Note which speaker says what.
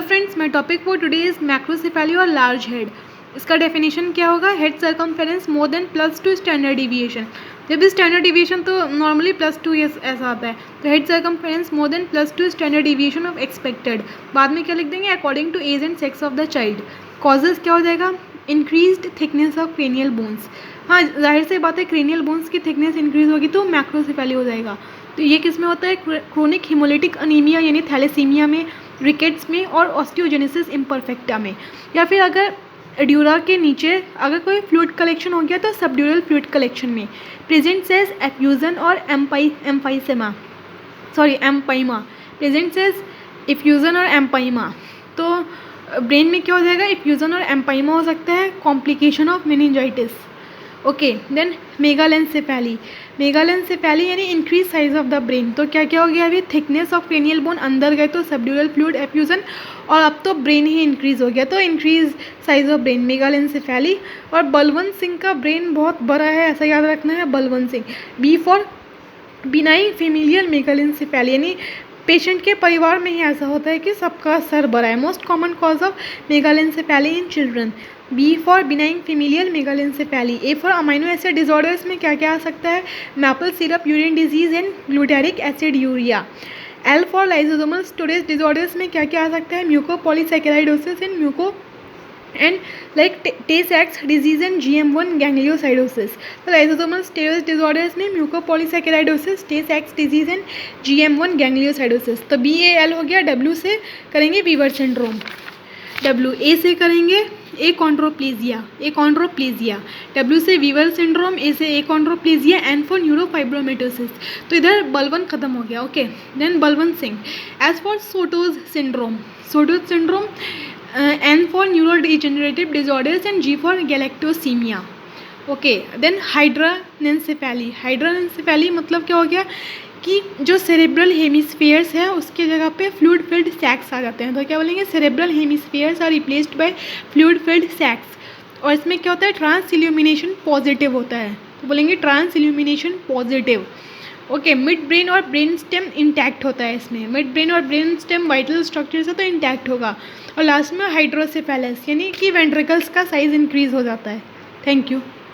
Speaker 1: Friends, my topic for today is macrocephaly और large head. इसका definition क्या होगा? Head circumference more than +2 standard deviation. जब भी स्टैंडर्ड डिविएशन तो नॉर्मली +2 ऐसा आता है, तो head circumference more than +2 standard deviation of expected. बाद में क्या लिख देंगे? According to age and sex of the child. Causes क्या हो जाएगा? Increased thickness of cranial bones. हाँ, जाहिर सी बात है, क्रेनियल बोन्स की थिकनेस इंक्रीज होगी तो मैक्रोसेफेली हो जाएगा। तो ये किस में होता है? क्रोनिक हिमोलिटिक अनीमिया यानी थैलेसीमिया में, रिकेट्स में और ऑस्टियोजेनेसिस इम्परफेक्टा में। या फिर अगर ड्यूरा के नीचे अगर कोई फ्लूइड कलेक्शन हो गया तो सबड्यूरल फ्लूइड कलेक्शन में। प्रेजेंट एज एफ्यूजन और एम्पाइमा प्रेजेंट एज इफ्यूजन और एम्पाइमा। तो ब्रेन में क्या हो जाएगा? इफ्यूजन और एम्पाइमा हो सकता है, complication of meningitis. Okay, then megalencephaly यानी increase size of the brain. तो क्या क्या हो गया? अभी थिकनेस ऑफ क्रेनियल बोन अंदर गए तो सबड्यूरल फ्लूइड एफ्यूजन, और अब तो ब्रेन ही इंक्रीज हो गया तो इंक्रीज साइज ऑफ ब्रेन, मेगालेंसेफेली। और बलवंत सिंह का ब्रेन बहुत बड़ा है, ऐसा याद रखना है, Balwant Singh. B for benign familial megalencephaly यानी पेशेंट के परिवार में ही ऐसा होता है कि सबका सर बड़ा है। Most common cause of megalencephaly in children. B for benign familial megalencephaly. A for amino acid disorders में क्या क्या आ सकता है? Maple syrup urine disease and glutaric aciduria. L for lysosomal storage disorders में क्या क्या आ सकता है? Mucopolysaccharidosis and muco and like Tay-Sachs disease and GM1 gangliosidosis। तो lysosomal storage disorders में म्यूकोपॉलीसैकेराइडोसिस, Tay-Sachs disease and GM1 gangliosidosis। तो BAL हो गया। W से करेंगे वीवर सिंड्रोम, W A से करेंगे एकॉन्ड्रोप्लेजिया, W से वीवर सिंड्रोम, A से एकॉन्ड्रोप्लेजिया, N फॉर न्यूरोफाइब्रोमेटोसिस। तो इधर बलवंत खत्म हो गया। Okay, then Balwant Singh. S for Sotos syndrome, N for neurodegenerative disorders and G for galactosemia। Okay, then hydranencephaly मतलब क्या हो गया कि जो सेरेब्रल हेमिस्फीयर्स है उसके जगह पे फ्लूइड फिल्ड सैक्स आ जाते हैं। तो क्या बोलेंगे? Cerebral hemispheres are replaced by fluid filled sacs. और इसमें क्या होता है? ट्रांस इल्यूमिनेशन पॉजिटिव होता है, तो बोलेंगे transillumination positive. Okay, midbrain और ब्रेन स्टेम इंटैक्ट होता है इसमें। मिड ब्रेन और ब्रेन स्टेम वाइटल स्ट्रक्चर से तो इंटैक्ट होगा। और लास्ट में हाइड्रोसेफेलस यानी कि वेंट्रिकल्स का साइज इंक्रीज हो जाता है। Thank you.